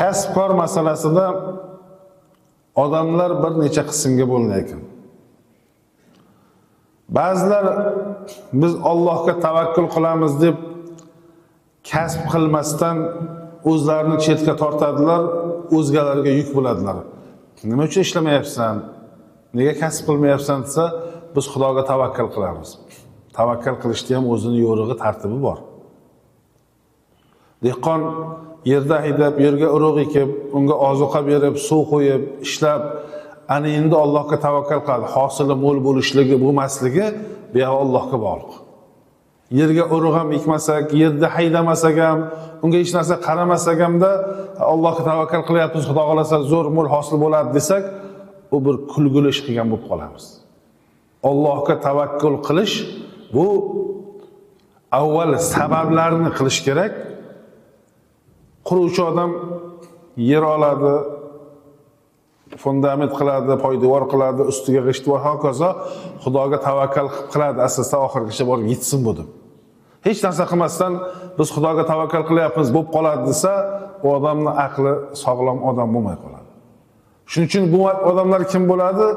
Kasb-kor masalasida odamlar bir necha qismga bo'linar ekan. Ba'zilar biz Allohga tavakkul qilamiz deb kasb qilmasdan o'zlarini chetga tortadilar, o'zgalarga yuk bo'ladilar. Nima uchun ishlamayapsan? Nega kasb qilmayapsan desa, biz Xudoga tavakkal qilamiz. Tavakkal qilishda ham o'zining yo'rig'i, tartibi bor. Dehqon yerda haydab, yerga urug' ekib, unga ozuqa berib, suv qo'yib, ishlab, ana endi Allohga tavakkal qiladi. Hosili mo'l bo'lishligi, bo'lmasligi bu Allohga bog'liq. Yerga urug' ham ekmasak, yerda haydamasak ham, unga hech narsa qaramasak hamda Allohga tavakkal qilyapmiz, Xudo xolasa zo'r mo'l hosil bo'ladi desak, u bir kulgili ish qilgan bo'lib qolamiz. Allohga tavakkul qilish bu avval sabablarni qilish kerak. Quruvchi odam yer oladi, fundament qiladi, poydevor qiladi, ustiga g'isht va hokazo Xudoga tavakkal qiladi, asosda oxirigacha borib yetsin bu deb. Hech narsa qilmasdan biz Xudoga tavakkal qilyapmiz, bo'lib qoladi desa, u odamning aqli sog'lom odam bo'lmay qoladi. Shuning uchun bu odamlar kim bo'ladi?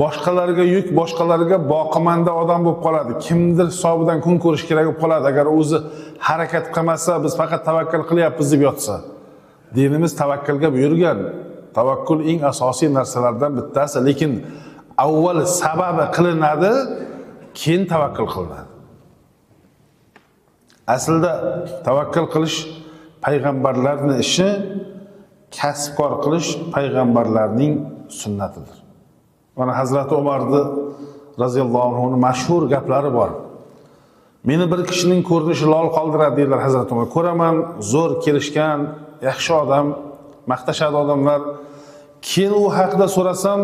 Boshqalarga yuk, boshqalarga boqimanda odam bo'lib qoladi. Kimdir hisobidan kun ko'rish kerak bo'lib qoladi. Agar o'zi harakat qilmasa, biz faqat tavakkal qilyapmiz deb yotsa. Dinimiz tavakkalga buyurgan. Tavakkul eng asosiy narsalardan bittasi, lekin avval sababi qilinadi, keyin tavakkul qilinadi. Aslida tavakkal qilish payg'ambarlarning ishi, kasb-kor qilish payg'ambarlarning sunnatidir. Mana Hazrati Umarni roziyallohu anhuning mashhur gaplari bor. Meni bir kishining ko'rinishi lol qoldiradi deydilar Hazrati Umar. Ko'raman, zo'r kelishgan, yaxshi odam, maqtashadi odamlar. Keyin u haqida so'rasam,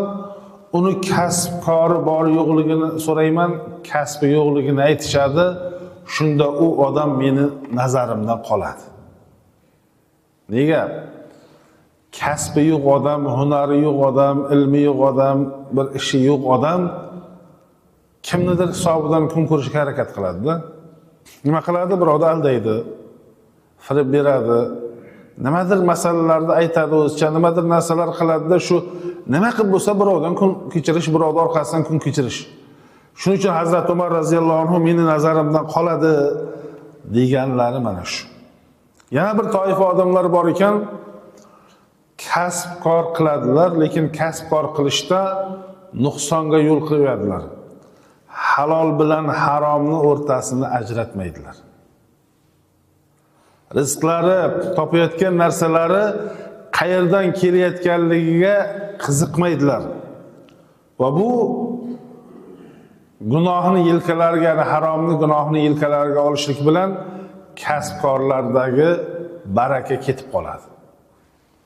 uni kasb-kori bor yo'qligini so'rayman, kasbi yo'qligini aytishadi. Shunda u odam meni nazarimdan qoladi. Nega? Kasbi yo'q odam, hunari yo'q odam, ilmi yo'q odam, bir ishi yo'q odam kimnidir hisobidan kun ko'rishga harakat qiladi-da. Nima qiladi? Birovni aldaydi, firib beradi, nimadir masalalarni aytadi, o'zicha nimadir narsalar qiladi-da, shu nima qilib bo'lsa birovdan kun kechirish, birovning orqasidan kun kechirish. Shuning uchun Hazrat Umar roziyallohu anhu meni nazarimdan qoladi deganlari mana shu. Yana bir toifa odamlar bor ekan, kasb-kor qiladilar, lekin kasb-kor qilishda nuqsonga yo'l qo'yadilar. Halol bilan haromni o'rtasini ajratmaydilar. Rizqlari, topayotgan narsalari qayerdan kelayotganligiga qiziqmaydilar. Va bu gunohni yelkalariga, ya'ni haromni gunohni yelkalariga olishlik bilan kasb-korlardagi baraka ketib qoladi.